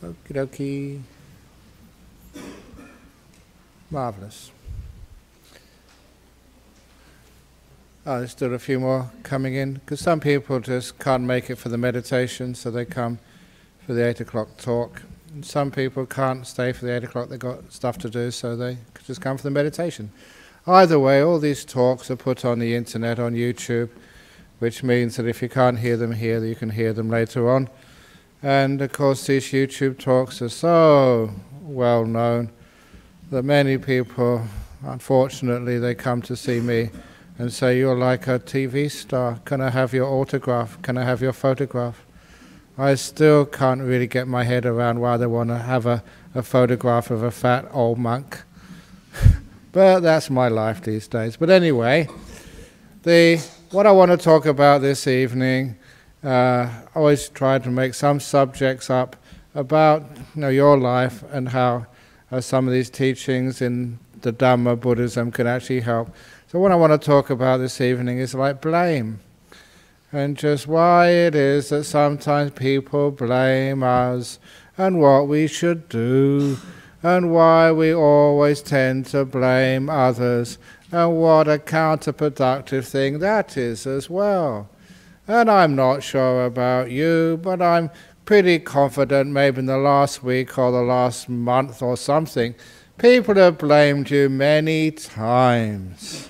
Okie dokie. Marvellous. Oh, there's still a few more coming in, because some people just can't make it for the meditation, so they come for the 8 o'clock talk. And some people can't stay for the 8 o'clock, they've got stuff to do, so they just come for the meditation. Either way, all these talks are put on the internet, on YouTube, which means that if you can't hear them here, you can hear them later on. And of course these YouTube talks are so well known that many people, unfortunately, they come to see me and say, "You're like a TV star, can I have your autograph, can I have your photograph?" I still can't really get my head around why they want to have a photograph of a fat old monk. But that's my life these days. But anyway, what I want to talk about this evening, I always try to make some subjects up about your life and how some of these teachings in the Dhamma Buddhism can actually help. So what I want to talk about this evening is like blame, and just why it is that sometimes people blame us and what we should do, and why we always tend to blame others, and what a counterproductive thing that is as well. And I'm not sure about you, but I'm pretty confident maybe in the last week or the last month or something, people have blamed you many times.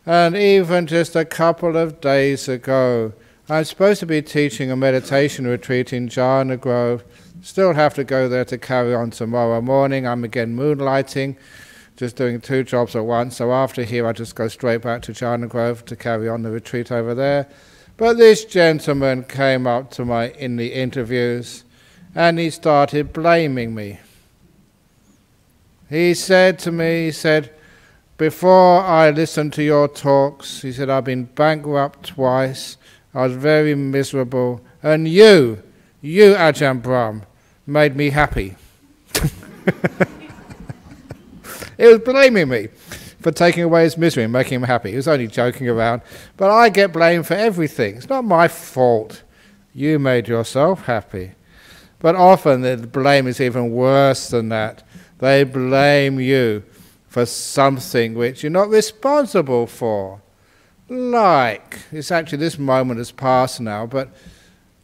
And even just a couple of days ago, I'm supposed to be teaching a meditation retreat in Jhana Grove. Still have to go there to carry on tomorrow morning. I'm again moonlighting, just doing 2 jobs at once. So after here, I just go straight back to Jhana Grove to carry on the retreat over there. But this gentleman came up to in the interviews, and he started blaming me. He said to me, "Before I listened to your talks," he said, "I've been bankrupt twice, I was very miserable, and you Ajahn Brahm, made me happy." He was blaming me for taking away his misery and making him happy. He was only joking around, but I get blamed for everything. It's not my fault. You made yourself happy. But often the blame is even worse than that. They blame you for something which you're not responsible for. Like, it's actually this moment has passed now, but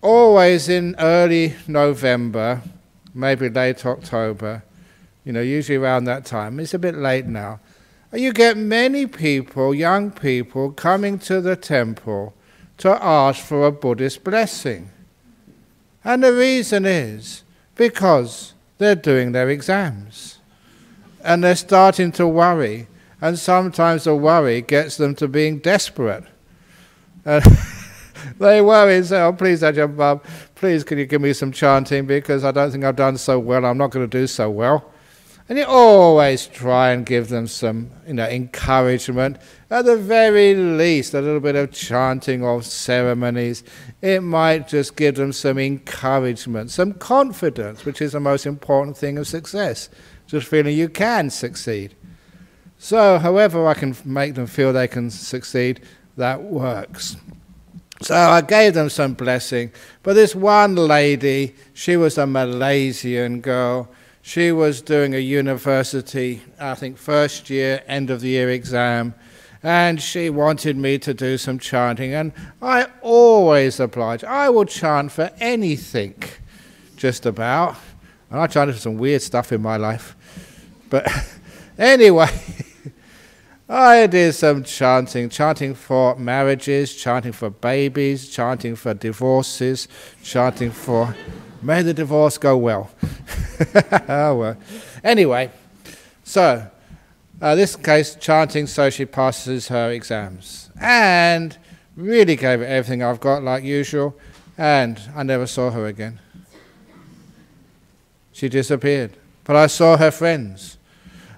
always in early November, maybe late October, usually around that time, it's a bit late now, you get many people, young people, coming to the temple to ask for a Buddhist blessing. And the reason is because they're doing their exams. And they're starting to worry, and sometimes the worry gets them to being desperate. They worry and say, "Oh, please, Ajahn Brahm, please can you give me some chanting, because I don't think I've done so well, I'm not going to do so well." And you always try and give them some encouragement. At the very least, a little bit of chanting or ceremonies. It might just give them some encouragement, some confidence, which is the most important thing of success. Just feeling you can succeed. So however I can make them feel they can succeed, that works. So I gave them some blessing. But this one lady, she was a Malaysian girl. She was doing a university, I think first year, end of the year exam. And she wanted me to do some chanting. And I always oblige. I will chant for anything, just about. And I chanted for some weird stuff in my life. But anyway, I did some chanting for marriages, chanting for babies, chanting for divorces, chanting for may the divorce go well. Oh, well. Anyway, so this case, chanting so she passes her exams. And really gave it everything I've got like usual, and I never saw her again. She disappeared. But I saw her friends.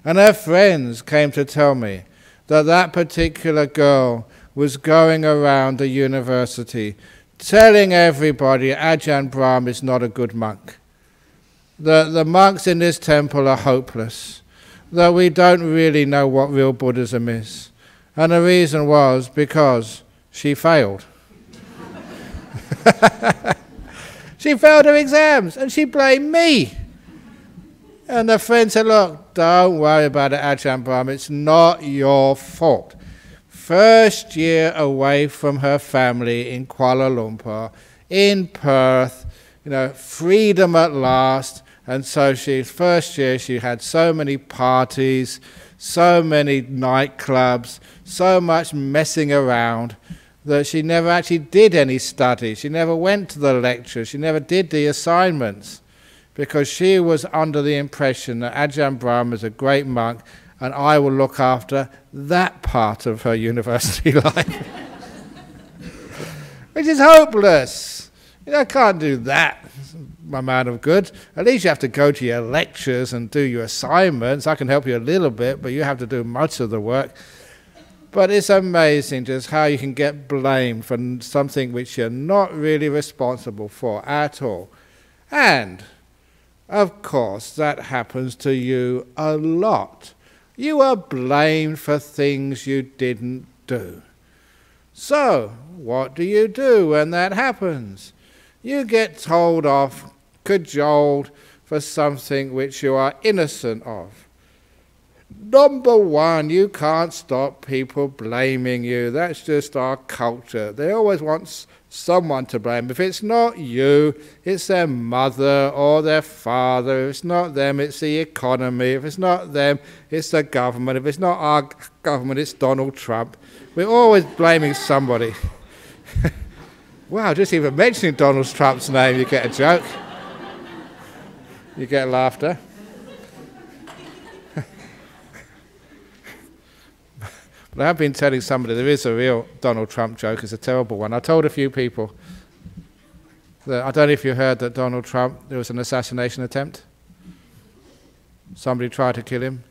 And her friends came to tell me that that particular girl was going around the university telling everybody Ajahn Brahm is not a good monk. That the monks in this temple are hopeless. That we don't really know what real Buddhism is. And the reason was because she failed. She failed her exams and she blamed me. And the friend said, look, don't worry about it, Ajahn Brahm, it's not your fault. First year away from her family in Kuala Lumpur, in Perth, freedom at last. And so first year she had so many parties, so many nightclubs, so much messing around that she never actually did any study. She never went to the lectures. She never did the assignments because she was under the impression that Ajahn Brahm is a great monk and I will look after that part of her university life. Which is hopeless. I can't do that, my man of good. At least you have to go to your lectures and do your assignments. I can help you a little bit, but you have to do much of the work. But it's amazing just how you can get blamed for something which you're not really responsible for at all. And, of course, that happens to you a lot. You are blamed for things you didn't do. So, what do you do when that happens? You get told off, cajoled for something which you are innocent of. Number one, you can't stop people blaming you. That's just our culture. They always want someone to blame. If it's not you, it's their mother or their father. If it's not them, it's the economy. If it's not them, it's the government. If it's not our government, it's Donald Trump. We're always blaming somebody. Wow, just even mentioning Donald Trump's name, you get a joke. You get laughter. But I have been telling somebody there is a real Donald Trump joke. It's a terrible one. I told a few people that, I don't know if you heard that Donald Trump, there was an assassination attempt. Somebody tried to kill him.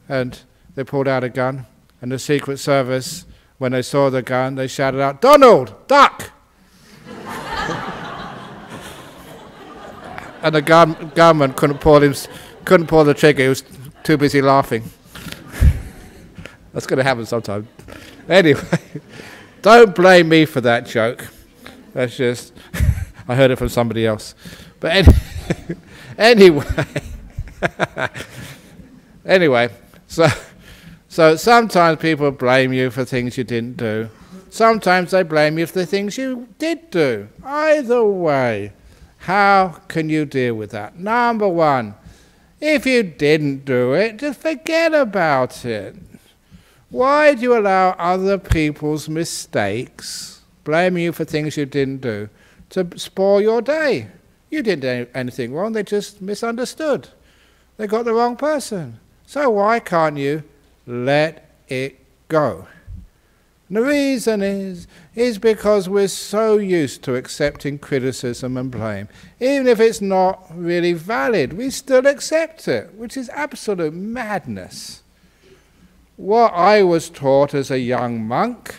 And they pulled out a gun. And the Secret Service, when they saw the gun, they shouted out, "Donald, duck!" And the gunman couldn't pull the trigger. He was too busy laughing. That's going to happen sometime. Anyway, don't blame me for that joke. That's just, I heard it from somebody else. But anyway, so sometimes people blame you for things you didn't do. Sometimes they blame you for the things you did do. Either way, how can you deal with that? Number one, if you didn't do it, just forget about it. Why do you allow other people's mistakes, blaming you for things you didn't do, to spoil your day? You didn't do anything wrong, they just misunderstood. They got the wrong person. So why can't you let it go? And the reason is because we're so used to accepting criticism and blame. Even if it's not really valid, we still accept it, which is absolute madness. What I was taught as a young monk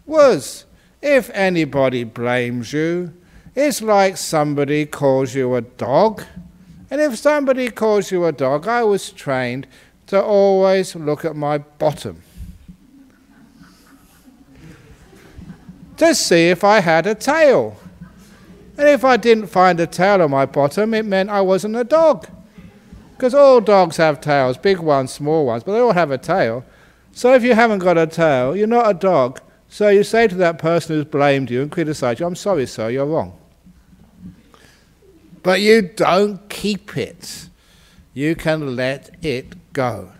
was, if anybody blames you, it's like somebody calls you a dog. And if somebody calls you a dog, I was trained to always look at my bottom to see if I had a tail. And if I didn't find a tail on my bottom, it meant I wasn't a dog. Because all dogs have tails, big ones, small ones, but they all have a tail. So if you haven't got a tail, you're not a dog. So you say to that person who's blamed you and criticized you, "I'm sorry, sir, you're wrong." But you don't keep it. You can let it go.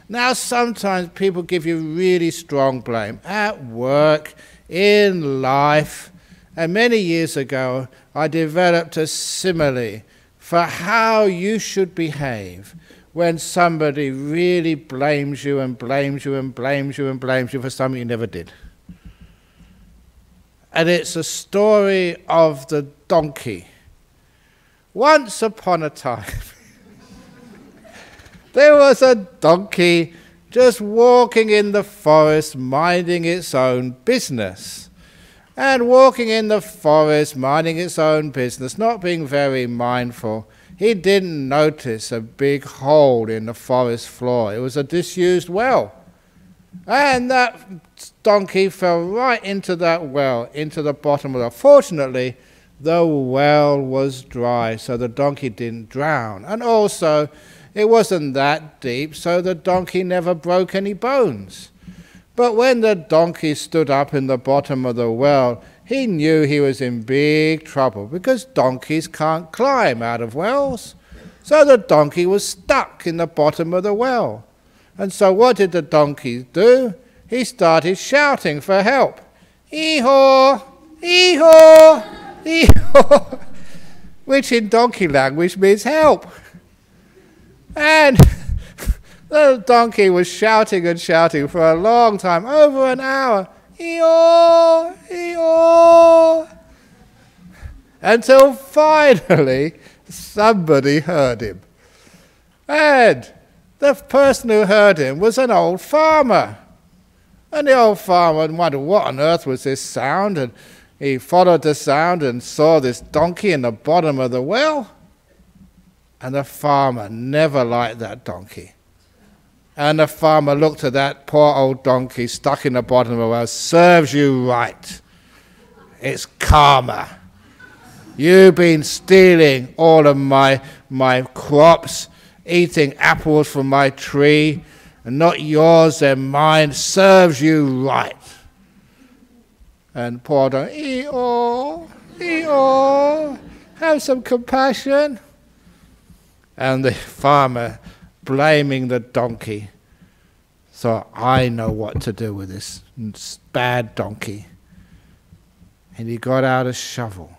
Now, sometimes people give you really strong blame at work, in life. And many years ago, I developed a simile for how you should behave when somebody really blames you and blames you and blames you and blames you for something you never did. And it's a story of the donkey. Once upon a time, there was a donkey just walking in the forest, minding its own business. And walking in the forest, minding its own business, not being very mindful, he didn't notice a big hole in the forest floor. It was a disused well. And that donkey fell right into that well, into the bottom of it. Fortunately, the well was dry, so the donkey didn't drown. And also, it wasn't that deep, so the donkey never broke any bones. But when the donkey stood up in the bottom of the well, he knew he was in big trouble, because donkeys can't climb out of wells. So the donkey was stuck in the bottom of the well. And so what did the donkey do? He started shouting for help. Ee-haw! Ee-haw! Ee-haw! Which in donkey language means help. And the donkey was shouting and shouting for a long time, over an hour. Ee-haw! Ee-haw! Until finally somebody heard him. And the person who heard him was an old farmer. And the old farmer wondered what on earth was this sound, and he followed the sound and saw this donkey in the bottom of the well. And the farmer never liked that donkey. And the farmer looked at that poor old donkey stuck in the bottom of the well. Serves you right. It's karma. You've been stealing all of my crops, eating apples from my tree, and not yours, they're mine. Serves you right. And poor donkey, ee-haw, ee-haw, have some compassion. And the farmer, blaming the donkey, thought, I know what to do with this bad donkey. And he got out a shovel,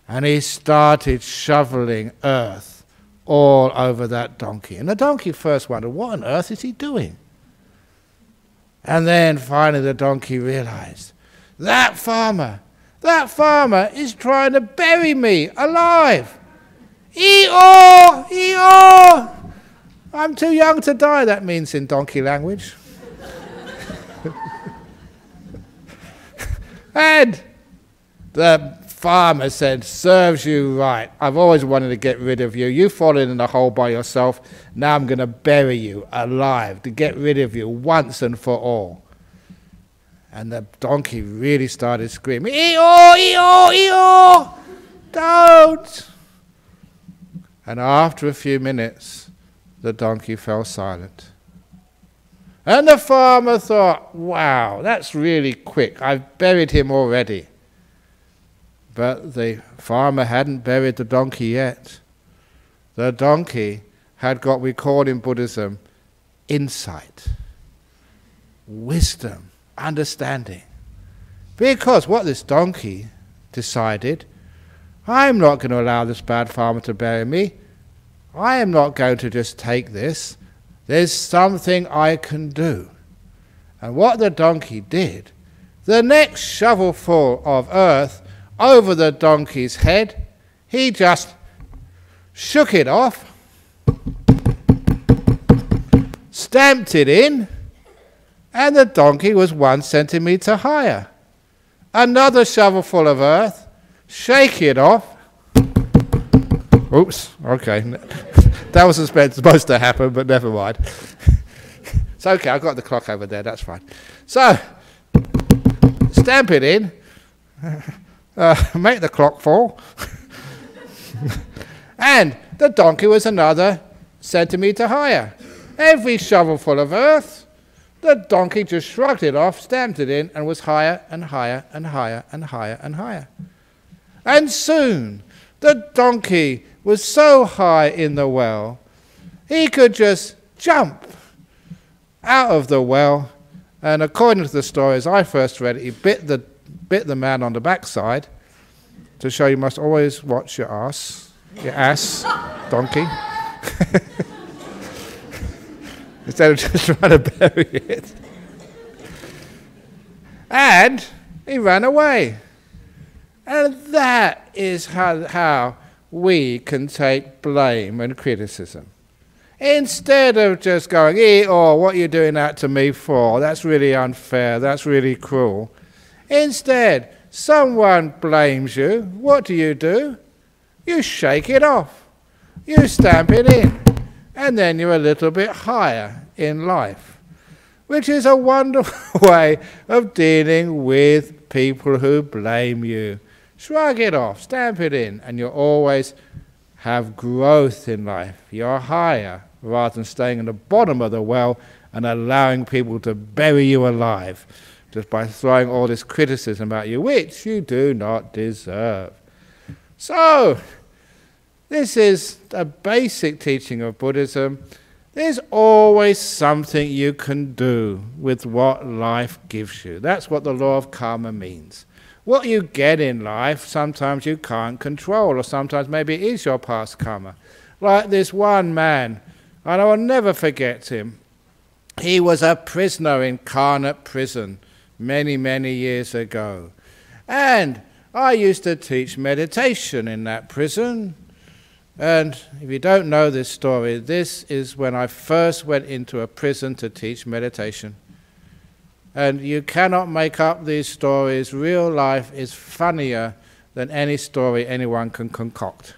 and he started shoveling earth all over that donkey. And the donkey first wondered, what on earth is he doing? And then finally the donkey realized, that farmer is trying to bury me alive. Ee-haw! Ee-haw! I'm too young to die, that means in donkey language. And the farmer said, serves you right. I've always wanted to get rid of you. You've fallen in the hole by yourself. Now I'm going to bury you alive to get rid of you once and for all. And the donkey really started screaming, ee-haw, ee-haw, ee-haw! Don't! And after a few minutes, the donkey fell silent. And the farmer thought, wow, that's really quick. I've buried him already. But the farmer hadn't buried the donkey yet. The donkey had got, we call in Buddhism, insight, wisdom, understanding. Because what this donkey decided, I'm not going to allow this bad farmer to bury me. I am not going to just take this. There's something I can do. And what the donkey did, the next shovelful of earth over the donkey's head, he just shook it off, stamped it in, and the donkey was 1 centimeter higher. Another shovelful of earth, shake it off. Oops, okay. That was supposed to happen, but never mind. It's okay, I've got the clock over there, that's fine. So, stamp it in, make the clock fall, and the donkey was another centimetre higher. Every shovelful of earth, the donkey just shrugged it off, stamped it in, and was higher and higher and higher and higher and higher. And soon, the donkey was so high in the well, he could just jump out of the well, and according to the story as I first read it, he bit the man on the backside to show you must always watch your ass, donkey, instead of just trying to bury it. And he ran away. And that is how we can take blame and criticism. Instead of just going, what are you doing that to me for? That's really unfair. That's really cruel. Instead, someone blames you. What do? You shake it off. You stamp it in. And then you're a little bit higher in life, which is a wonderful way of dealing with people who blame you. Shrug it off, stamp it in, and you'll always have growth in life. You're higher rather than staying in the bottom of the well and allowing people to bury you alive just by throwing all this criticism at you, which you do not deserve. So, this is a basic teaching of Buddhism. There's always something you can do with what life gives you. That's what the law of karma means. What you get in life, sometimes you can't control, or sometimes maybe it is your past karma. Like this one man, and I will never forget him. He was a prisoner in Karnat prison many, many years ago. And I used to teach meditation in that prison. And if you don't know this story, this is when I first went into a prison to teach meditation. And you cannot make up these stories. Real life is funnier than any story anyone can concoct.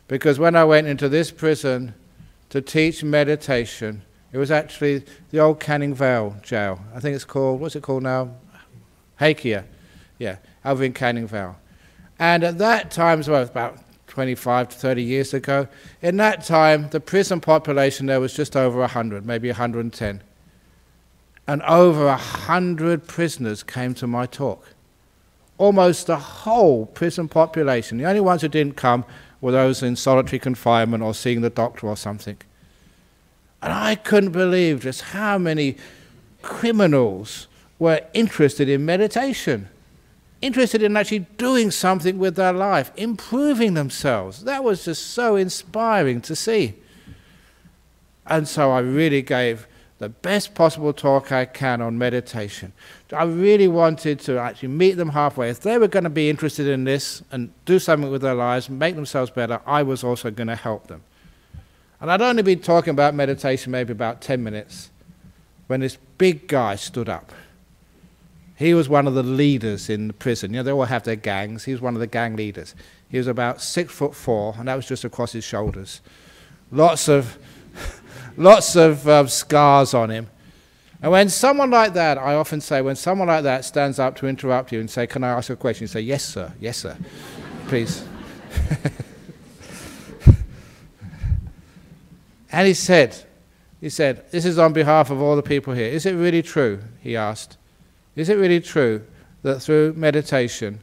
Because when I went into this prison to teach meditation, it was actually the old Canning Vale jail. I think it's called, what's it called now? Hakea. Yeah, over in Canning Vale. And at that time, well, about 25 to 30 years ago, in that time, the prison population there was just over 100, maybe 110. And over 100 prisoners came to my talk. Almost the whole prison population. The only ones who didn't come were those in solitary confinement or seeing the doctor or something. And I couldn't believe just how many criminals were interested in meditation, interested in actually doing something with their life, improving themselves. That was just so inspiring to see. And so I really gave the best possible talk I can on meditation. I really wanted to actually meet them halfway. If they were going to be interested in this and do something with their lives, make themselves better, I was also going to help them. And I'd only been talking about meditation maybe about 10 minutes when this big guy stood up. He was one of the leaders in the prison. You know, they all have their gangs. He was one of the gang leaders. He was about 6'4", and that was just across his shoulders. Lots of scars on him. And when someone like that, I often say, when someone like that stands up to interrupt you and say, "Can I ask a question?" You say, "Yes, sir. Yes, sir. Please." And he said, "This is on behalf of all the people here. Is it really true?" he asked. "Is it really true that through meditation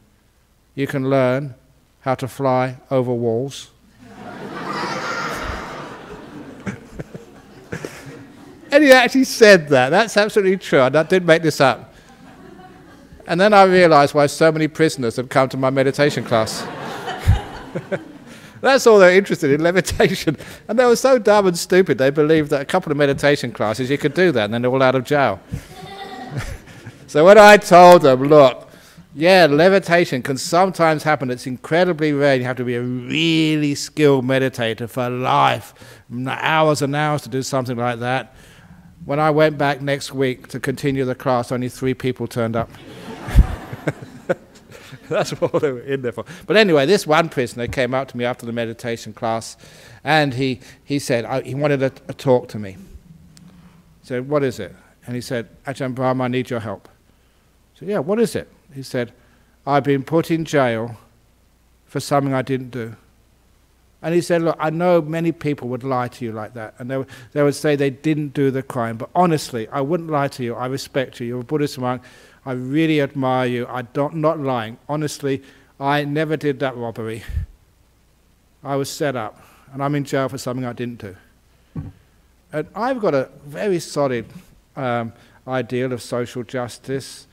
you can learn how to fly over walls?" And he actually said that. That's absolutely true. I didn't make this up. And then I realized why so many prisoners had come to my meditation class. That's all they're interested in, levitation. And they were so dumb and stupid, they believed that a couple of meditation classes, you could do that, and then they're all out of jail. So when I told them, look, yeah, levitation can sometimes happen. It's incredibly rare. You have to be a really skilled meditator for life. Hours and hours to do something like that. When I went back next week to continue the class, only 3 people turned up. That's what they were in there for. But anyway, this one prisoner came up to me after the meditation class, and he said, he wanted a talk to me. I said, "What is it?" And he said, "Ajahn Brahm, I need your help." I said, "Yeah, what is it?" He said, "I've been put in jail for something I didn't do." And he said, "Look, I know many people would lie to you like that, and they would say they didn't do the crime, but honestly, I wouldn't lie to you. I respect you. You're a Buddhist monk. I really admire you. Not lying. Honestly, I never did that robbery. I was set up, and I'm in jail for something I didn't do." And I've got a very solid ideal of social justice.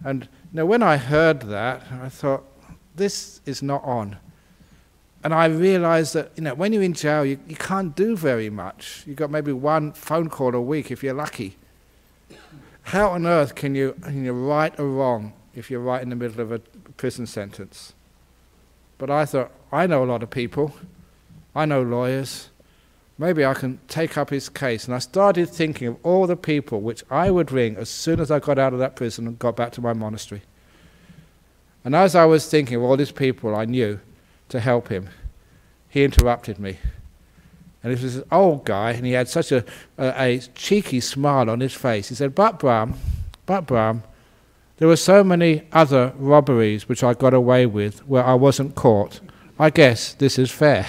And you know, when I heard that, I thought, this is not on. And I realized that, you know, when you're in jail, you can't do very much. You've got maybe one phone call a week if you're lucky. How on earth can you right or wrong if you're right in the middle of a prison sentence? But I thought, I know a lot of people. I know lawyers. Maybe I can take up his case. And I started thinking of all the people which I would ring as soon as I got out of that prison and got back to my monastery. And as I was thinking of all these people I knew to help him, he interrupted me. And it was this old guy, and he had such a cheeky smile on his face. He said, but Brahm, there's There were so many other robberies which I got away with where I wasn't caught. I guess this is fair.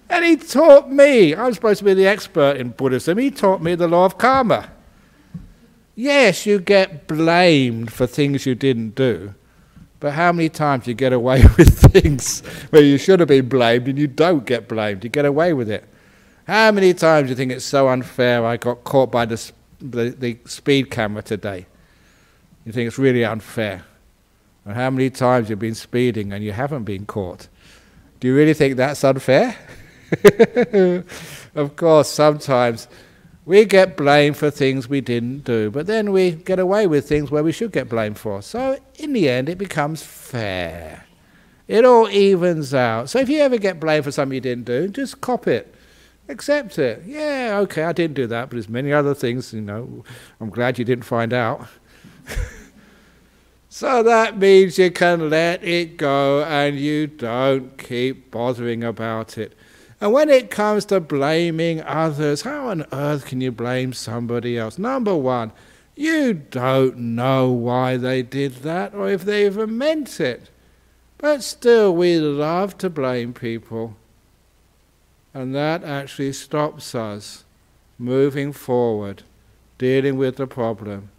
And he taught me, I'm supposed to be the expert in Buddhism, he taught me the law of karma. Yes, you get blamed for things you didn't do, but how many times you get away with things where you should have been blamed and you don't get blamed, you get away with it? How many times do you think it's so unfair I got caught by the speed camera today? You think it's really unfair. And how many times you've been speeding and you haven't been caught? Do you really think that's unfair? Of course, sometimes we get blamed for things we didn't do, but then we get away with things where we should get blamed for. So in the end, it becomes fair. It all evens out. So if you ever get blamed for something you didn't do, just cop it. Accept it. Yeah, okay, I didn't do that, but there's many other things, you know, I'm glad you didn't find out. So that means you can let it go and you don't keep bothering about it. And when it comes to blaming others, how on earth can you blame somebody else? Number one, you don't know why they did that or if they even meant it. But still, we love to blame people. And that actually stops us moving forward, dealing with the problem,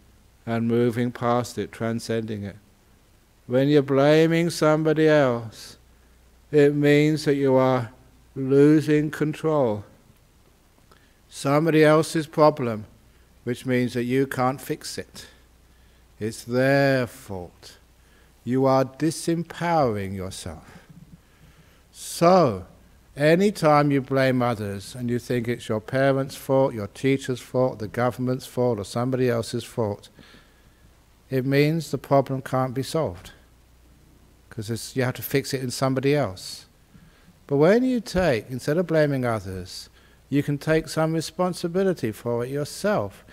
and moving past it, transcending it. When you're blaming somebody else, it means that you are losing control. Somebody else's problem, which means that you can't fix it. It's their fault. You are disempowering yourself. So, anytime you blame others and you think it's your parents' fault, your teacher's fault, the government's fault, or somebody else's fault, it means the problem can't be solved, because you have to fix it in somebody else. But when you take, instead of blaming others, you can take some responsibility for it yourself.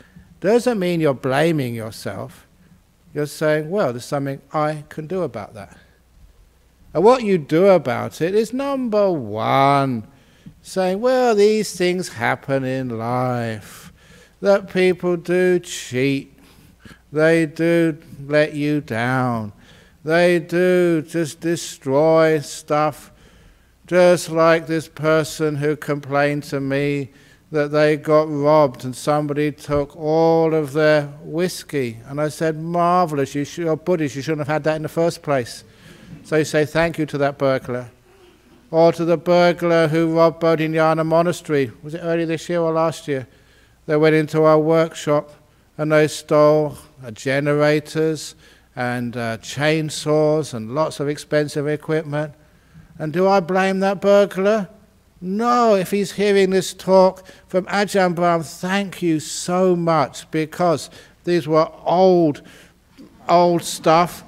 Doesn't mean you're blaming yourself. You're saying, well, there's something I can do about that. And what you do about it is, number one, saying, well, these things happen in life, that people do cheat, they do let you down, they do just destroy stuff. Just like this person who complained to me that they got robbed and somebody took all of their whiskey. And I said, marvelous, you're Buddhist, you shouldn't have had that in the first place. So you say thank you to that burglar. Or to the burglar who robbed Bodhinyana Monastery. Was it early this year or last year? They went into our workshop and they stole generators and chainsaws and lots of expensive equipment. And do I blame that burglar? No, if he's hearing this talk from Ajahn Brahm, thank you so much, because these were old stuff,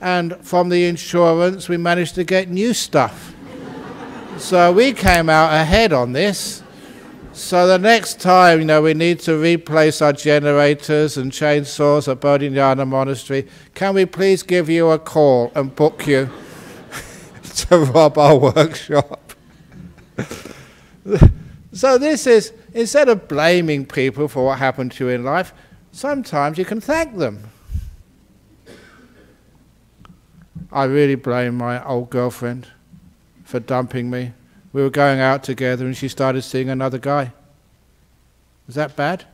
and from the insurance we managed to get new stuff. So we came out ahead on this. So the next time, we need to replace our generators and chainsaws at Bodhinyana Monastery, can we please give you a call and book you to rob our workshop? So this is, instead of blaming people for what happened to you in life, sometimes you can thank them. I really blame my old girlfriend for dumping me. We were going out together and she started seeing another guy. Is that bad?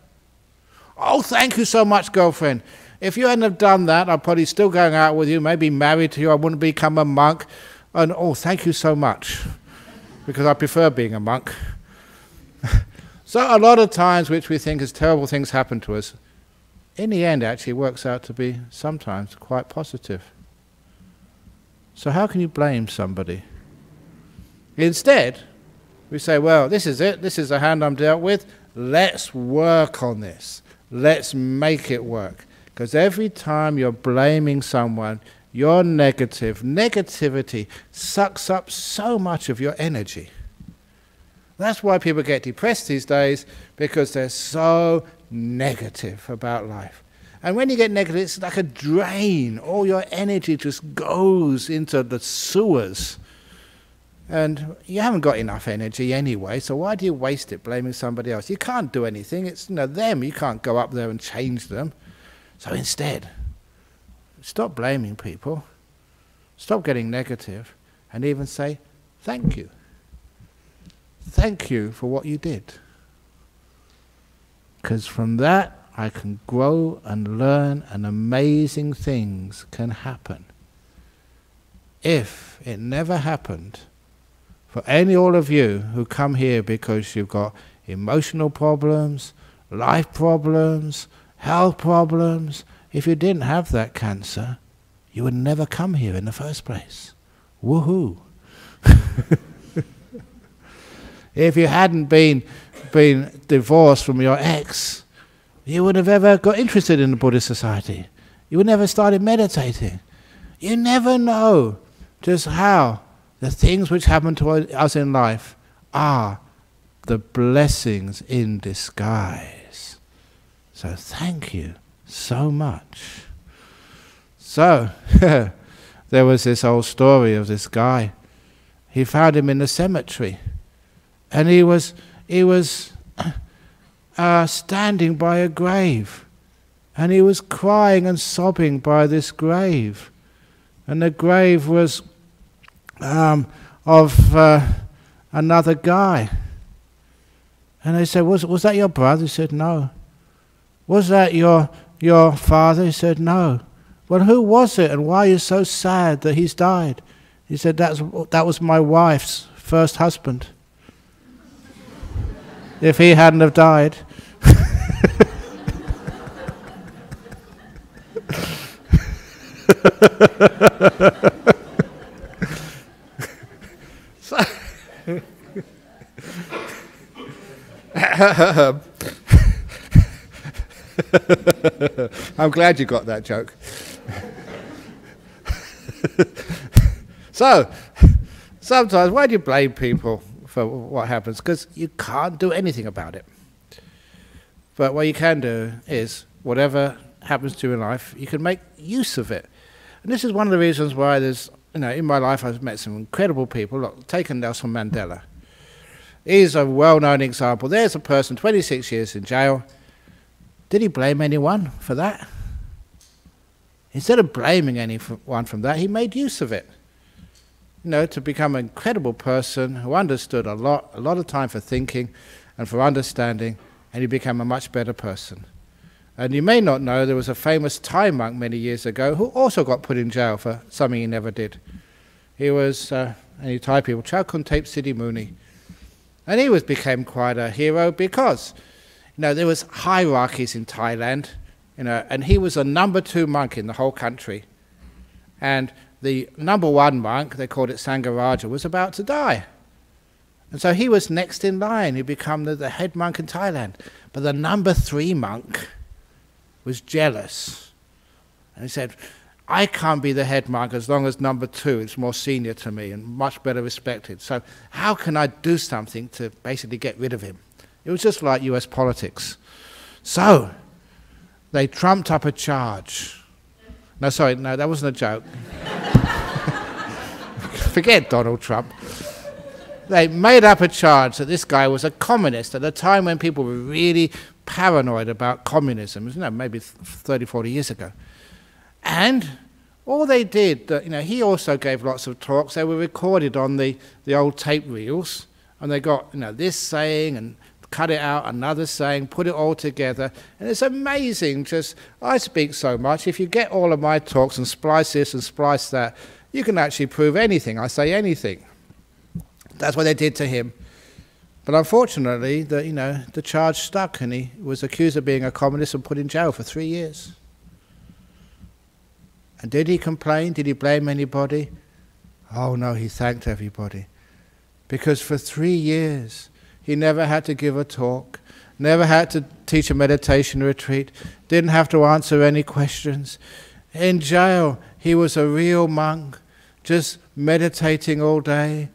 Oh, thank you so much, girlfriend. If you hadn't have done that, I'd probably still going out with you, maybe married to you, I wouldn't become a monk. And oh, thank you so much, because I prefer being a monk. So a lot of times which we think as terrible things happen to us, in the end actually works out to be sometimes quite positive. So how can you blame somebody? Instead, we say, well, this is it, this is the hand I'm dealt with, let's work on this, let's make it work. Because every time you're blaming someone, your negativity sucks up so much of your energy. That's why people get depressed these days, because they're so negative about life. And when you get negative, it's like a drain. All your energy just goes into the sewers. And you haven't got enough energy anyway, so why do you waste it blaming somebody else? You can't do anything. It's them. You can't go up there and change them. So instead, stop blaming people. Stop getting negative, and even say, thank you. Thank you for what you did. Because from that, I can grow and learn, and amazing things can happen. If it never happened, for all of you who come here because you've got emotional problems, life problems, health problems, if you didn't have that cancer, you would never come here in the first place. Woohoo! If you hadn't been divorced from your ex, you wouldn't have ever got interested in the Buddhist society. You would never started meditating. You never know just how the things which happen to us in life are the blessings in disguise. So thank you so much. So, there was this old story of this guy. He found him in the cemetery. And he was standing by a grave. And he was crying and sobbing by this grave. And the grave was of another guy. And they said, was that your brother? He said, no. Was that your father? He said, no. Well, who was it, and why are you so sad that he's died? He said, that was my wife's first husband. If he hadn't have died. I'm glad you got that joke. So, sometimes why do you blame people for what happens? Because you can't do anything about it. But what you can do is, whatever happens to you in life, you can make use of it. And this is one of the reasons why there's, in my life I've met some incredible people. Look, take Nelson Mandela. He's a well-known example. There's a person, 26 years in jail. Did he blame anyone for that? Instead of blaming anyone from that, he made use of it. To become an incredible person who understood a lot of time for thinking and for understanding, and he became a much better person. And you may not know, there was a famous Thai monk many years ago who also got put in jail for something he never did. He was, any Thai people, Chao Kuntep Siddhimuni. And he became quite a hero because, there was hierarchies in Thailand, and he was a number 2 monk in the whole country. And the number 1 monk, they called it Sangaraja, was about to die. And so he was next in line. He became the head monk in Thailand. But the number 3 monk was jealous. And he said, I can't be the head monk as long as number 2 is more senior to me and much better respected. So how can I do something to basically get rid of him? It was just like US politics. So they trumped up a charge. No, sorry, no, that wasn't a joke. Forget Donald Trump. They made up a charge that this guy was a communist at a time when people were really paranoid about communism, maybe 30, 40 years ago. And all they did, he also gave lots of talks. They were recorded on the old tape reels, and they got this saying and cut it out, another saying, put it all together. And it's amazing. I speak so much. If you get all of my talks and splice this and splice that, you can actually prove anything. I say anything. That's what they did to him. But unfortunately, the charge stuck, and he was accused of being a communist and put in jail for 3 years. And did he complain? Did he blame anybody? Oh no, he thanked everybody. Because for 3 years, he never had to give a talk, never had to teach a meditation retreat, didn't have to answer any questions. In jail, he was a real monk, just meditating all day,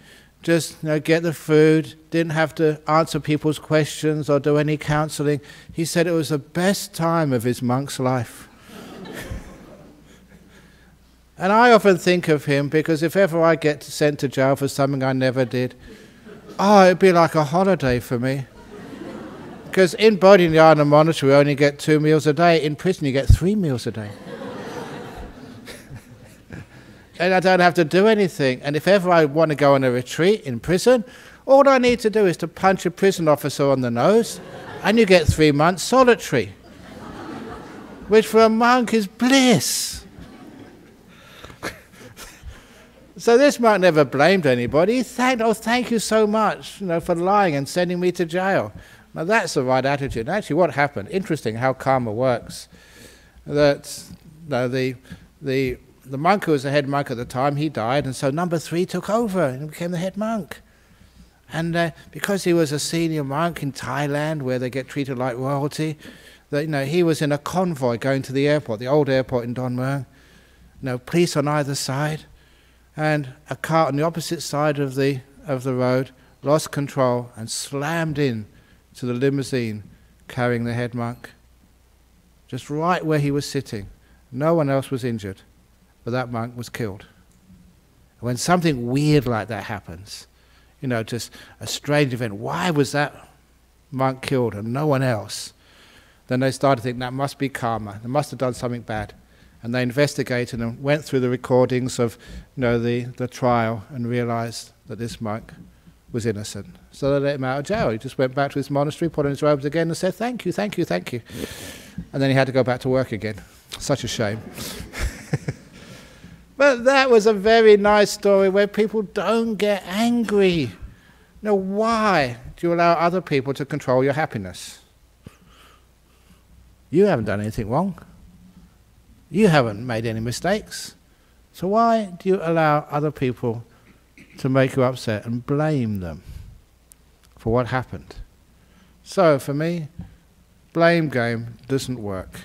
just get the food, didn't have to answer people's questions or do any counseling. He said it was the best time of his monk's life. And I often think of him because if ever I get sent to jail for something I never did, oh, it'd be like a holiday for me. Because in Bodhinyana Monastery, we only get 2 meals a day. In prison, you get 3 meals a day. And I don't have to do anything. And if ever I want to go on a retreat in prison, all I need to do is to punch a prison officer on the nose, and you get 3 months solitary, which for a monk is bliss. So this monk never blamed anybody. He thanked, oh, thank you so much, for lying and sending me to jail. Now that's the right attitude. Actually, what happened? Interesting how karma works. That the monk who was the head monk at the time, he died, and so number 3 took over and became the head monk. And because he was a senior monk in Thailand, where they get treated like royalty, he was in a convoy going to the airport, the old airport in Don Mueang. Police on either side, and a car on the opposite side of the road lost control and slammed in to the limousine carrying the head monk, just right where he was sitting. No one else was injured, but that monk was killed. When something weird like that happens, just a strange event, why was that monk killed and no one else? Then they started to think that must be karma. They must have done something bad. And they investigated and went through the recordings of the trial and realized that this monk was innocent. So they let him out of jail. He just went back to his monastery, put on his robes again and said, thank you, thank you, thank you. And then he had to go back to work again. Such a shame. But that was a very nice story where people don't get angry. Why do you allow other people to control your happiness? You haven't done anything wrong. You haven't made any mistakes. So why do you allow other people to make you upset and blame them for what happened? So for me, blame game doesn't work.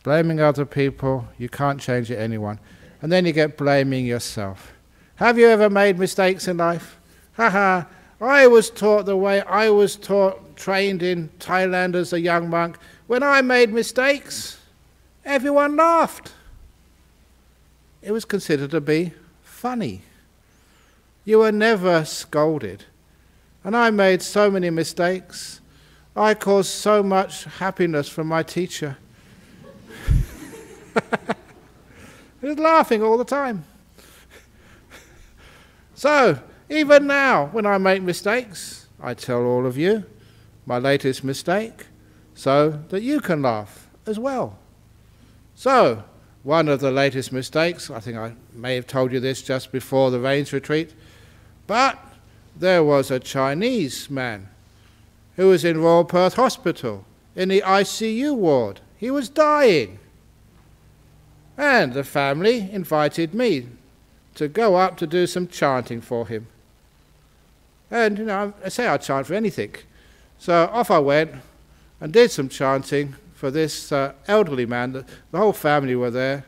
Blaming other people, you can't change it anyone. And then you get blaming yourself. Have you ever made mistakes in life? Haha, I was taught the way I was trained in Thailand as a young monk. When I made mistakes, everyone laughed. It was considered to be funny. You were never scolded. And I made so many mistakes. I caused so much happiness from my teacher. He was laughing all the time. So, even now, when I make mistakes, I tell all of you my latest mistake so that you can laugh as well. So, one of the latest mistakes, I think I may have told you this just before the Rains retreat, but there was a Chinese man who was in Royal Perth Hospital in the ICU ward. He was dying. And the family invited me to go up to do some chanting for him. And, I say I'd chant for anything. So off I went and did some chanting for this elderly man. The whole family were there.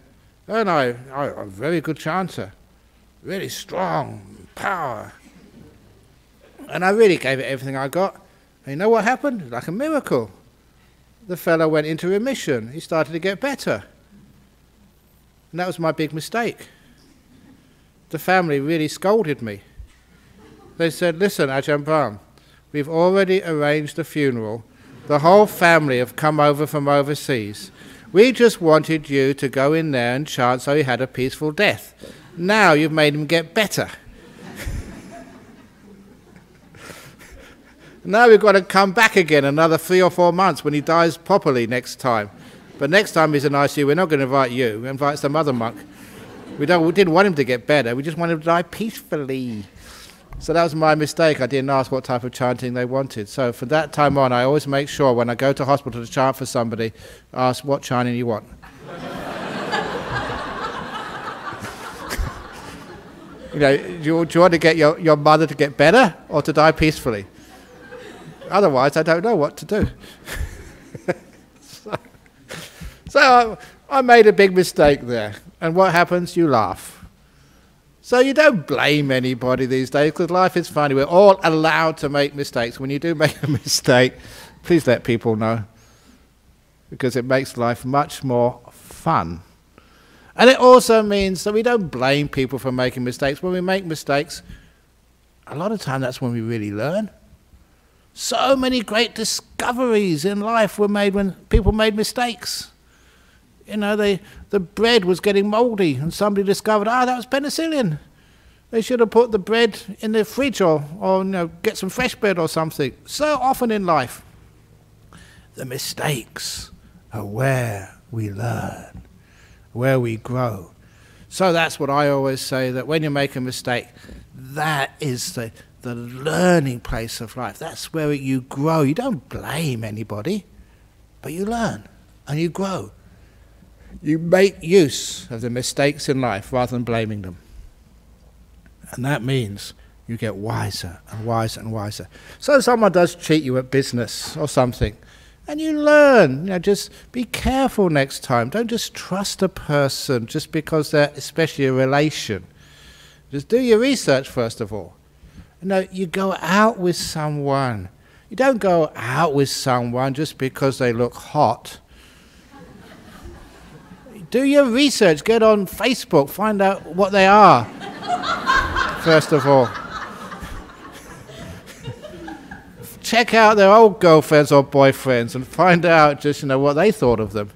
And I'm a very good chanter. Really strong, power. And I really gave it everything I got. And you know what happened? Like a miracle. The fellow went into remission. He started to get better. And that was my big mistake. The family really scolded me. They said, listen, Ajahn Brahm, we've already arranged a funeral. The whole family have come over from overseas. We just wanted you to go in there and chant so he had a peaceful death. Now you've made him get better. Now we've got to come back again another 3 or 4 months when he dies properly next time. But next time he's in ICU, we're not going to invite you. We invite some other monk. We didn't want him to get better. We just wanted him to die peacefully. So that was my mistake. I didn't ask what type of chanting they wanted. So from that time on, I always make sure when I go to hospital to chant for somebody, ask what chanting you want. Do you want to get your mother to get better or to die peacefully? Otherwise, I don't know what to do. So I made a big mistake there. And what happens? You laugh. So you don't blame anybody these days because life is funny. We're all allowed to make mistakes. When you do make a mistake, please let people know because it makes life much more fun. And it also means that we don't blame people for making mistakes. When we make mistakes, a lot of time that's when we really learn. So many great discoveries in life were made when people made mistakes. You know, the bread was getting moldy and somebody discovered, that was penicillin. They should have put the bread in the fridge or get some fresh bread or something. So often in life, the mistakes are where we learn, where we grow. So that's what I always say, that when you make a mistake, that is the learning place of life. That's where you grow. You don't blame anybody, but you learn and you grow. You make use of the mistakes in life rather than blaming them. And that means you get wiser and wiser and wiser. So someone does cheat you at business or something, and you learn. Just be careful next time. Don't just trust a person just because they're especially a relation. Just do your research first of all. You go out with someone. You don't go out with someone just because they look hot. Do your research. Get on Facebook. Find out what they are. First of all. Check out their old girlfriends or boyfriends and find out just, what they thought of them.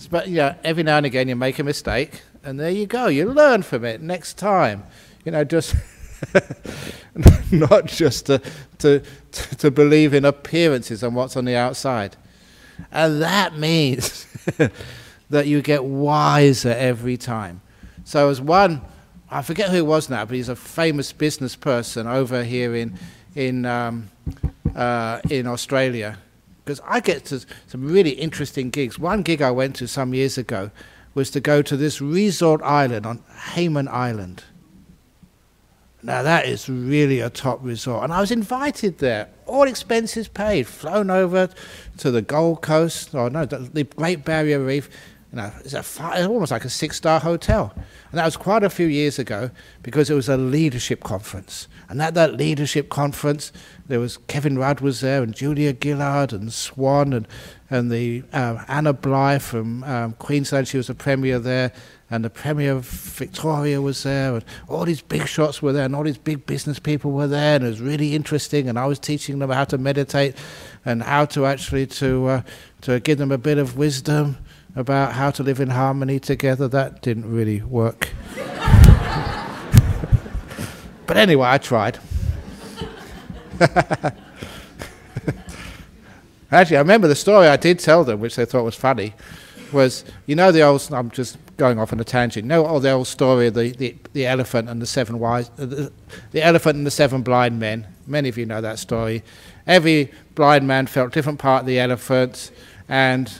But, every now and again you make a mistake, and there you go. You learn from it next time. Just not just to believe in appearances and what's on the outside. And that means that you get wiser every time. So as one, I forget who it was now, but he's a famous business person over here in Australia. Because I get to some really interesting gigs. One gig I went to some years ago was to go to this resort island on Hayman Island. Now that is really a top resort, and I was invited there, all expenses paid, flown over to the Gold Coast, the Great Barrier Reef. It's almost like a 6-star hotel. And that was quite a few years ago because it was a leadership conference. And at that leadership conference, there was Kevin Rudd was there, and Julia Gillard, and Swan, and the Anna Bligh from Queensland. She was the premier there, and the Premier of Victoria was there, and all these big shots were there, and all these big business people were there, and it was really interesting. And I was teaching them how to meditate and how to actually to give them a bit of wisdom about how to live in harmony together. That didn't really work. But anyway, I tried. Actually, I remember the story I did tell them, which they thought was funny, was, the old, I'm just going off on a tangent, the old story of the elephant and the 7 wise, the elephant and the 7 blind men. Many of you know that story. Every blind man felt a different part of the elephant, and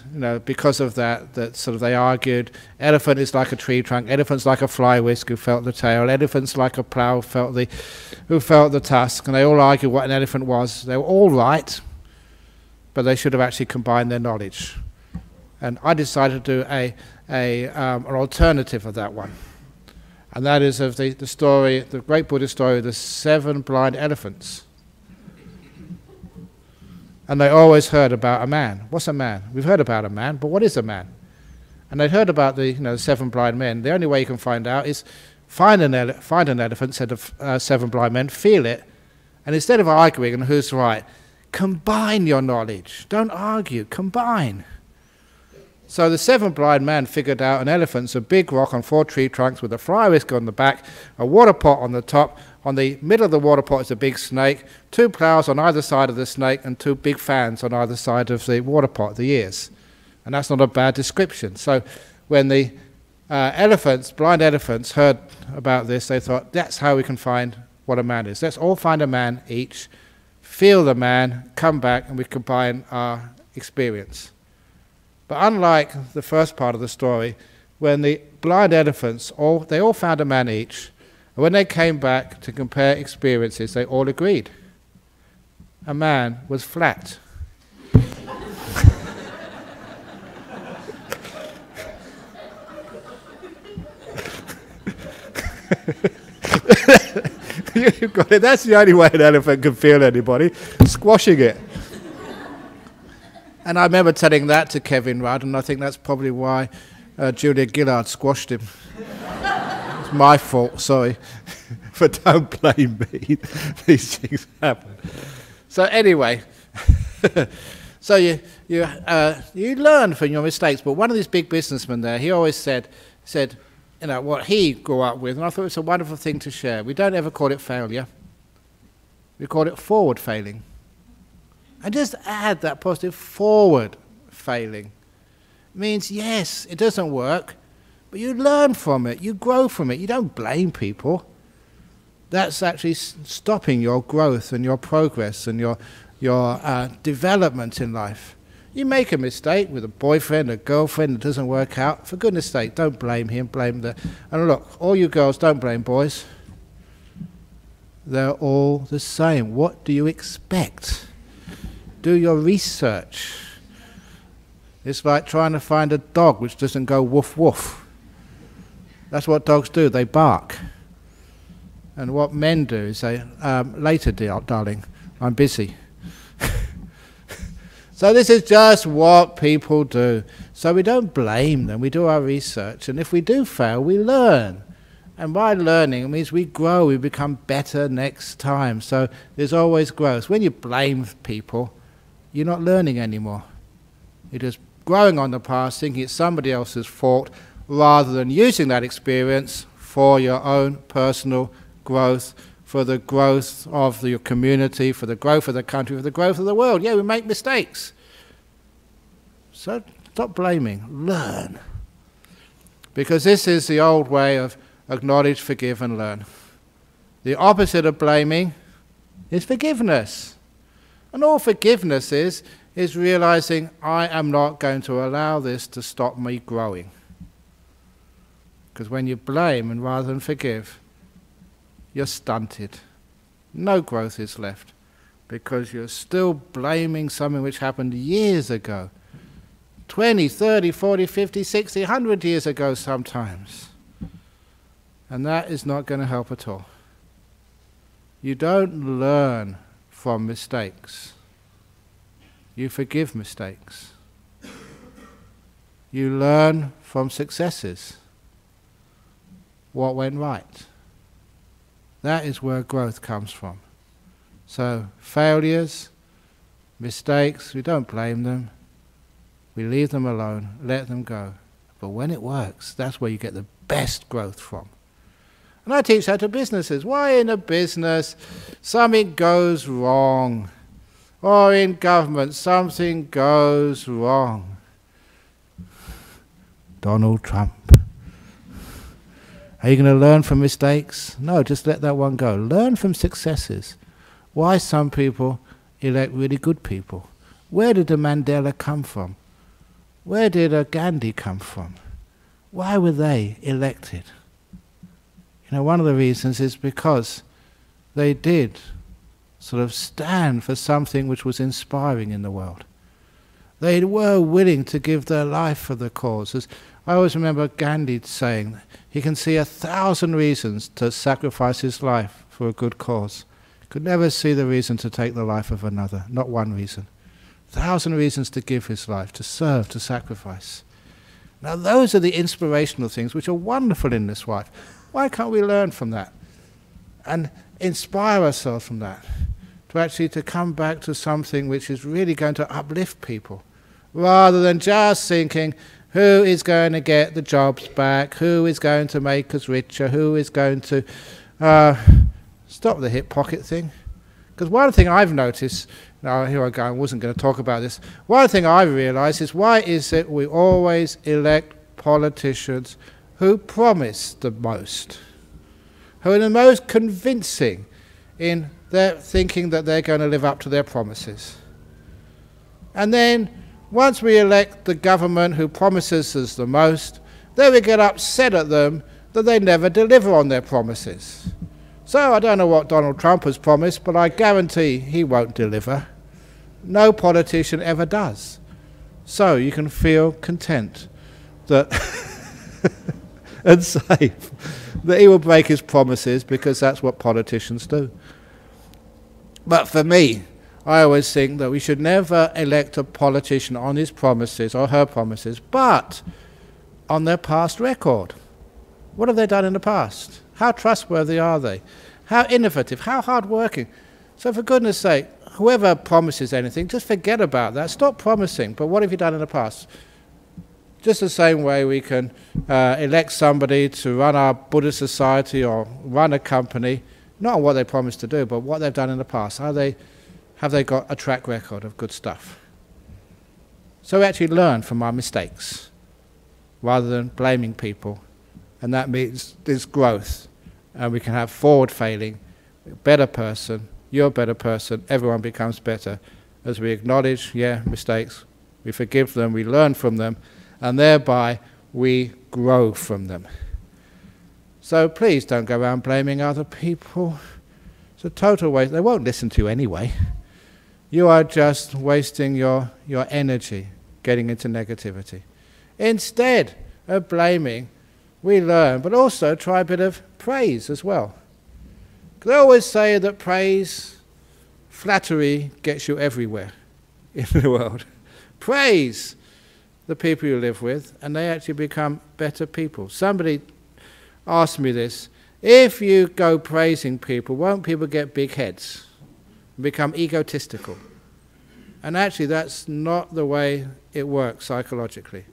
because of that sort of they argued. Elephant is like a tree trunk. Elephant's like a fly whisk who felt the tail. Elephant's like a plough who felt the tusk. And they all argued what an elephant was. They were all right, but they should have actually combined their knowledge. And I decided to do an alternative of that one, and that is of the story, the great Buddhist story of the 7 blind elephants. And they always heard about a man. What's a man? We've heard about a man, but what is a man? And they'd heard about the 7 blind men. The only way you can find out is find an elephant, said the 7 blind men, feel it, and instead of arguing on who's right, combine your knowledge. Don't argue, combine. So the 7 blind men figured out an elephant's a big rock on 4 tree trunks with a fly whisk on the back, a water pot on the top. On the middle of the water pot is a big snake, 2 ploughs on either side of the snake, and 2 big fans on either side of the water pot, the ears. And that's not a bad description. So when the blind elephants, heard about this, they thought, that's how we can find what a man is. Let's all find a man each, feel the man, come back, and we combine our experience. But unlike the first part of the story, when the blind elephants, they all found a man each, and when they came back to compare experiences, they all agreed. A man was flat. You've got it. That's the only way an elephant can feel anybody, squashing it. And I remember telling that to Kevin Rudd, and I think that's probably why Julia Gillard squashed him. It's my fault, sorry. But don't blame me. These things happen. So anyway, so you learn from your mistakes. But one of these big businessmen there, he always said, you know, what he grew up with, and I thought it was a wonderful thing to share. We don't ever call it failure. We call it forward failing. And just add that positive forward failing. It means, yes, it doesn't work, but you learn from it, you grow from it, you don't blame people. That's actually stopping your growth and your progress and your development in life. You make a mistake with a boyfriend, a girlfriend, it doesn't work out. For goodness sake, don't blame him, blame the... And look, all you girls, don't blame boys. They're all the same. What do you expect? Do your research. It's like trying to find a dog which doesn't go woof woof. That's what dogs do, they bark. And what men do is say, later, darling, I'm busy. So this is just what people do. So we don't blame them, we do our research, and if we do fail, we learn. And by learning, it means we grow, we become better next time. So there's always growth. When you blame people, you're not learning anymore. You're just growing on the past, thinking it's somebody else's fault, rather than using that experience for your own personal growth, for the growth of your community, for the growth of the country, for the growth of the world. Yeah, we make mistakes. So stop blaming, learn. Because this is the old way of acknowledge, forgive and learn. The opposite of blaming is forgiveness. And all forgiveness is realizing I am not going to allow this to stop me growing. Because when you blame and rather than forgive, you're stunted. No growth is left because you're still blaming something which happened years ago. 20, 30, 40, 50, 60, 100 years ago sometimes. And that is not going to help at all. You don't learn from mistakes. You forgive mistakes. You learn from successes. What went right? That is where growth comes from. So failures, mistakes, we don't blame them. We leave them alone, let them go. But when it works, that's where you get the best growth from. And I teach that to businesses. Why in a business something goes wrong? Or in government something goes wrong? Donald Trump. Are you going to learn from mistakes? No, just let that one go. Learn from successes. Why some people elect really good people? Where did a Mandela come from? Where did a Gandhi come from? Why were they elected? You know, one of the reasons is because they did sort of stand for something which was inspiring in the world. They were willing to give their life for the cause. As I always remember Gandhi saying he can see 1,000 reasons to sacrifice his life for a good cause. Could never see the reason to take the life of another, not one reason. 1,000 reasons to give his life, to serve, to sacrifice. Now those are the inspirational things which are wonderful in this life. Why can't we learn from that and inspire ourselves from that? To come back to something which is really going to uplift people, rather than just thinking, who is going to get the jobs back, who is going to make us richer, who is going to stop the hip pocket thing. Because one thing I've noticed, now here I go, I wasn't going to talk about this, one thing I realised is why is it we always elect politicians who promise the most, who are the most convincing in their thinking that they're going to live up to their promises. And then once we elect the government who promises us the most, then we get upset at them that they never deliver on their promises. So I don't know what Donald Trump has promised, but I guarantee he won't deliver. No politician ever does. So you can feel content that and safe that he will break his promises, because that's what politicians do. But for me, I always think that we should never elect a politician on his promises or her promises, but on their past record. What have they done in the past? How trustworthy are they? How innovative? How hard-working? So for goodness sake, whoever promises anything, just forget about that. Stop promising. But what have you done in the past? Just the same way we can elect somebody to run our Buddhist society or run a company, not on what they promised to do, but what they've done in the past. Have they got a track record of good stuff? So we actually learn from our mistakes rather than blaming people. And that means there's growth. And we can have forward failing, better person, you're a better person, everyone becomes better. As we acknowledge, mistakes, we forgive them, we learn from them, and thereby we grow from them. So please don't go around blaming other people. It's a total waste. They won't listen to you anyway. You are just wasting your energy getting into negativity. Instead of blaming, we learn, but also try a bit of praise as well. Because I always say that praise, flattery gets you everywhere in the world. Praise the people you live with, and they actually become better people. Somebody asked me this: if you go praising people, won't people get big heads and become egotistical? And actually that's not the way it works psychologically.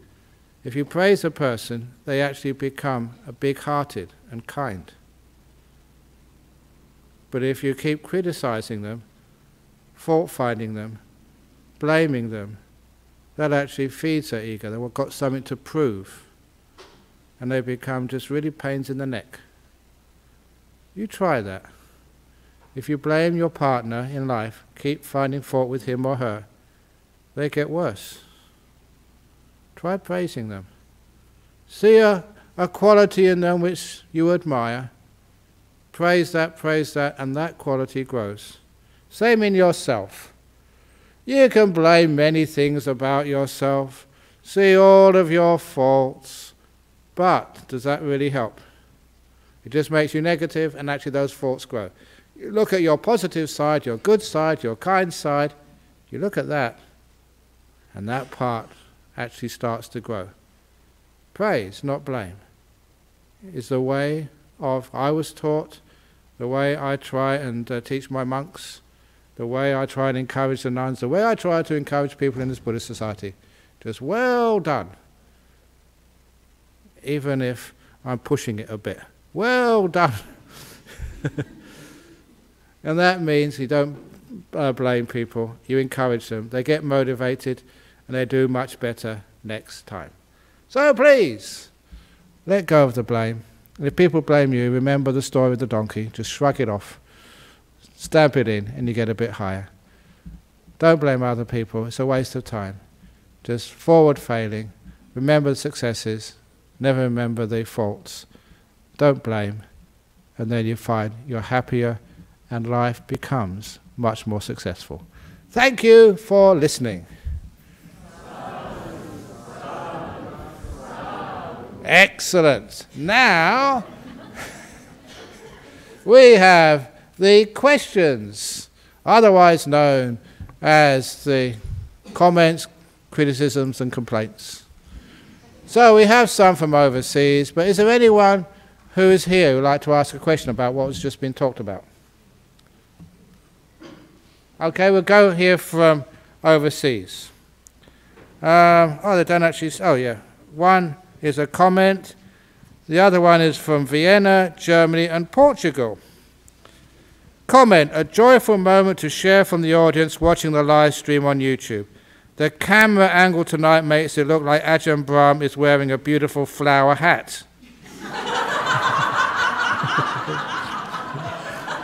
If you praise a person, they actually become big-hearted and kind. But if you keep criticizing them, fault-finding them, blaming them, that actually feeds their ego. They've got something to prove. And they become just really pains in the neck. You try that. If you blame your partner in life, keep finding fault with him or her, they get worse. Try praising them. See a quality in them which you admire. Praise that, and that quality grows. Same in yourself. You can blame many things about yourself, see all of your faults, but does that really help? It just makes you negative, and actually those faults grow. You look at your positive side, your good side, your kind side, you look at that, and that part actually starts to grow. Praise, not blame, is the way of, I was taught, the way I try and teach my monks, the way I try and encourage the nuns, the way I try to encourage people in this Buddhist society. Just well done. Even if I'm pushing it a bit. Well done. And that means you don't blame people, you encourage them. They get motivated and they do much better next time. So please, let go of the blame. And if people blame you, remember the story of the donkey. Just shrug it off. Stamp it in and you get a bit higher. Don't blame other people. It's a waste of time. Just forward failing. Remember the successes. Never remember the faults. Don't blame. And then you find you're happier and life becomes much more successful. Thank you for listening. Excellent. Now we have the questions, otherwise known as the comments, criticisms and complaints. So we have some from overseas, but is there anyone who is here who would like to ask a question about what has just been talked about? Okay, we'll go here from overseas. They don't actually, one is a comment, the other one is from Vienna, Germany and Portugal. Comment, a joyful moment to share from the audience watching the live stream on YouTube. The camera angle tonight makes it look like Ajahn Brahm is wearing a beautiful flower hat.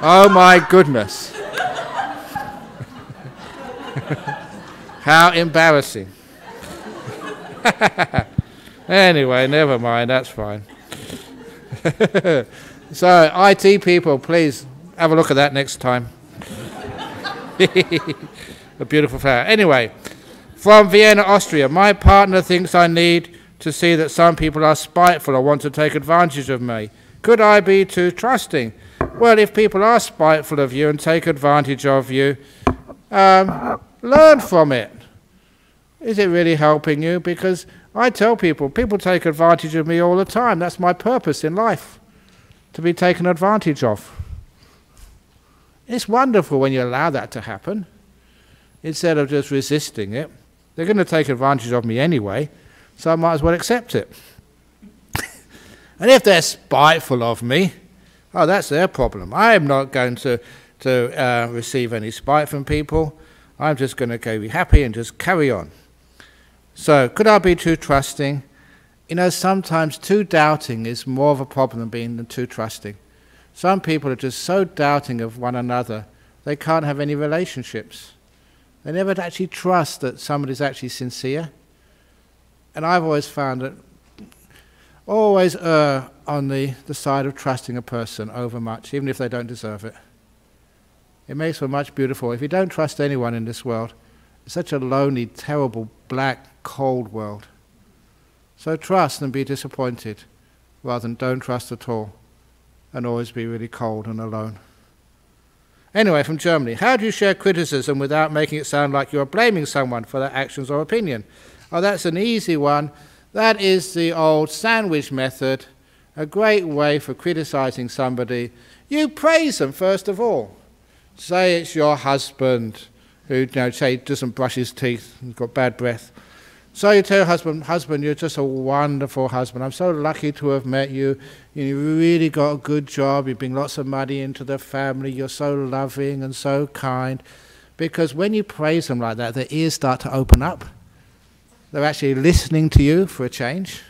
Oh my goodness. How embarrassing. Anyway, never mind, that's fine. So, IT people, please have a look at that next time. A beautiful flower. Anyway, from Vienna, Austria, my partner thinks I need to see that some people are spiteful or want to take advantage of me. Could I be too trusting? Well, if people are spiteful of you and take advantage of you, Learn from it. Is it really helping you? Because I tell people take advantage of me all the time. That's my purpose in life, to be taken advantage of. It's wonderful when you allow that to happen, instead of just resisting it. They're going to take advantage of me anyway, so I might as well accept it. And if they're spiteful of me, oh, that's their problem. I am not going to receive any spite from people. I'm just going to go be happy and just carry on. So, could I be too trusting? You know, sometimes too doubting is more of a problem than too trusting. Some people are just so doubting of one another, they can't have any relationships. They never actually trust that somebody's actually sincere. And I've always found that always err on the side of trusting a person over much, even if they don't deserve it. It makes for much beautiful. If you don't trust anyone in this world, it's such a lonely, terrible, black, cold world. So trust and be disappointed, rather than don't trust at all and always be really cold and alone. Anyway, from Germany, how do you share criticism without making it sound like you're blaming someone for their actions or opinion? Oh, that's an easy one. That is the old sandwich method, a great way for criticizing somebody. You praise them first of all. Say it's your husband who, say, doesn't brush his teeth and got bad breath. So you tell your husband, you're just a wonderful husband. I'm so lucky to have met you. You really got a good job. You bring lots of money into the family. You're so loving and so kind. Because when you praise them like that, their ears start to open up. They're actually listening to you for a change.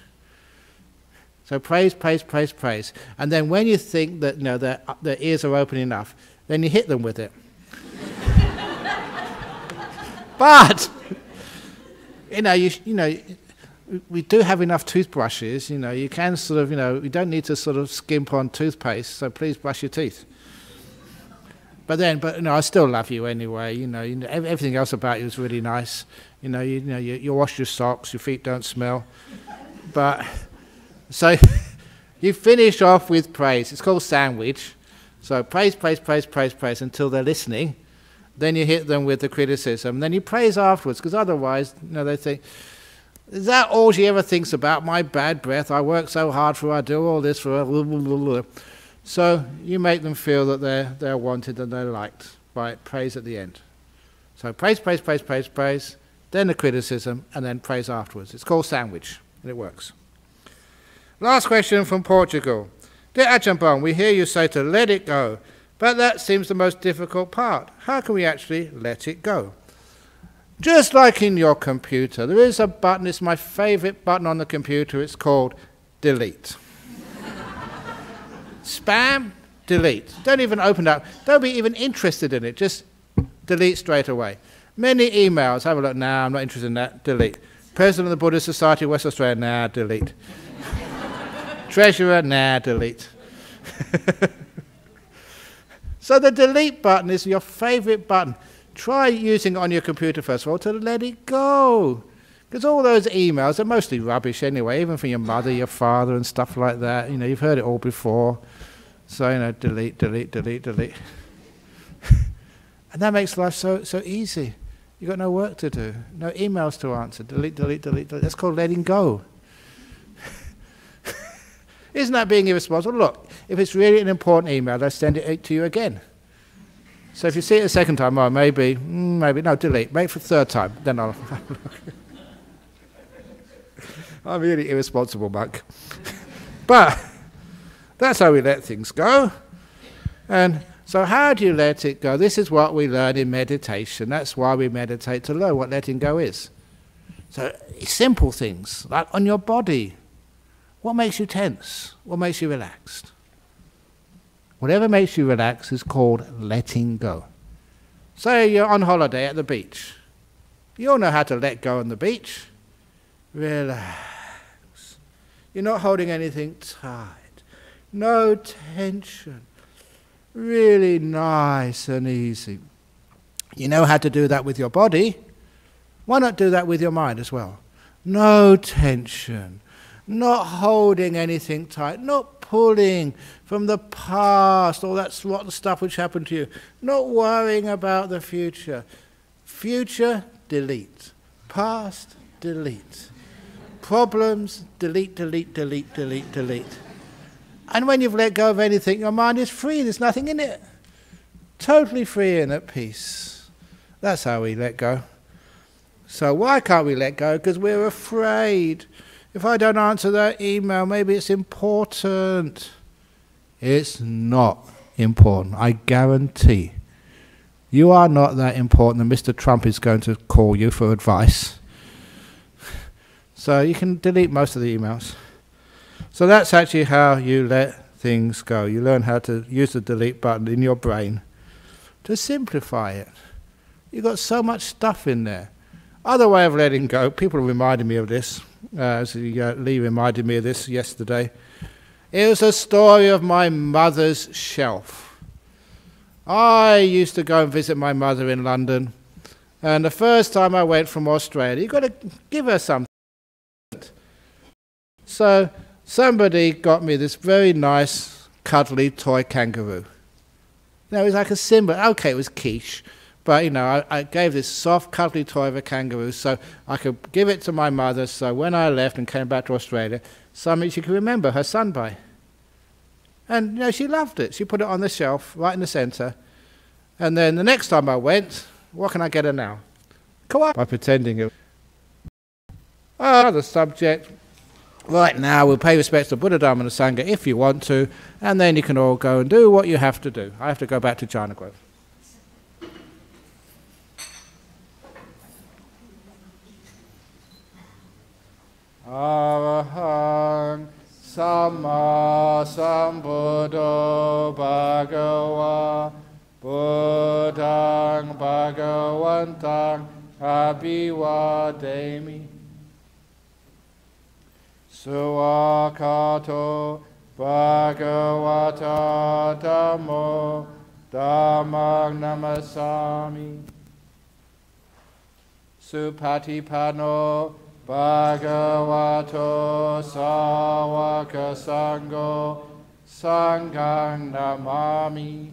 So praise, praise, praise, praise. And then when you think that their ears are open enough, then you hit them with it. But we do have enough toothbrushes. You can sort of, you don't need to sort of skimp on toothpaste. So please brush your teeth. But I still love you anyway. Everything else about you is really nice. You wash your socks, your feet don't smell. But so you finish off with praise. It's called sandwich. So praise, praise, praise, praise, praise until they're listening. Then you hit them with the criticism. Then you praise afterwards, because otherwise, they think, is that all she ever thinks about? My bad breath. I work so hard for her. I do all this for her. So you make them feel that they're wanted and they're liked by praise at the end. So praise, praise, praise, praise, praise, then the criticism, and then praise afterwards. It's called sandwich, and it works. Last question from Portugal. Dear Ajahn Brahm, we hear you say to let it go, but that seems the most difficult part. How can we actually let it go? Just like in your computer, there is a button. It's my favorite button on the computer. It's called delete. Spam, delete. Don't even open it up. Don't be even interested in it. Just delete straight away. Many emails. Have a look. Nah, I'm not interested in that. Delete. President of the Buddhist Society of West Australia. Nah, delete. Treasurer. Nah, delete. So the delete button is your favorite button. Try using it on your computer first of all to let it go. Because all those emails are mostly rubbish anyway, even from your mother, your father and stuff like that. You've heard it all before. So, delete, delete, delete, delete. And that makes life so easy. You've got no work to do, no emails to answer. Delete, delete, delete, delete. That's called letting go. Isn't that being irresponsible? Look, if it's really an important email, they'll send it to you again. So if you see it a second time, oh, maybe, no, delete. Wait for the third time, then I'll have a look. I'm really irresponsible, monk. But that's how we let things go. And so how do you let it go? This is what we learn in meditation. That's why we meditate, to learn what letting go is. So simple things, like on your body. What makes you tense? What makes you relaxed? Whatever makes you relax is called letting go. Say you're on holiday at the beach. You all know how to let go on the beach. Relax. You're not holding anything tight. No tension. Really nice and easy. You know how to do that with your body. Why not do that with your mind as well? No tension. Not holding anything tight, not pulling from the past, all that rotten stuff which happened to you, not worrying about the future. Future, delete. Past, delete. Problems, delete, delete, delete, delete, delete. And when you've let go of anything, your mind is free. There's nothing in it. Totally free and at peace. That's how we let go. So why can't we let go? Because we're afraid. If I don't answer that email, maybe it's important. It's not important, I guarantee. You are not that important that Mr. Trump is going to call you for advice. So you can delete most of the emails. So that's actually how you let things go. You learn how to use the delete button in your brain to simplify it. You've got so much stuff in there. Other way of letting go, people reminded me of this. Lee reminded me of this yesterday. It was a story of my mother's shelf. I used to go and visit my mother in London, and the first time I went from Australia, you've got to give her something. So somebody got me this very nice, cuddly toy kangaroo. You know, it was like a symbol. Okay, it was quiche, but you know, I gave this soft, cuddly toy of a kangaroo so I could give it to my mother, so when I left and came back to Australia, something she could remember her son by. And you know, she loved it. She put it on the shelf, right in the centre. And then the next time I went, what can I get her now? Koala. By pretending it. Another subject. Right now, we'll pay respects to Buddha, Dharma and Sangha if you want to, and then you can all go and do what you have to do. I have to go back to China Grove. Arahang Samma Sambuddho Bhagava Buddhang Bhagavantang Abhivademi Suwakato Bhagavata Dhammo Dhammang Namasami Supatipano Bhagavato Sāvaka Sangho Sanghang Namami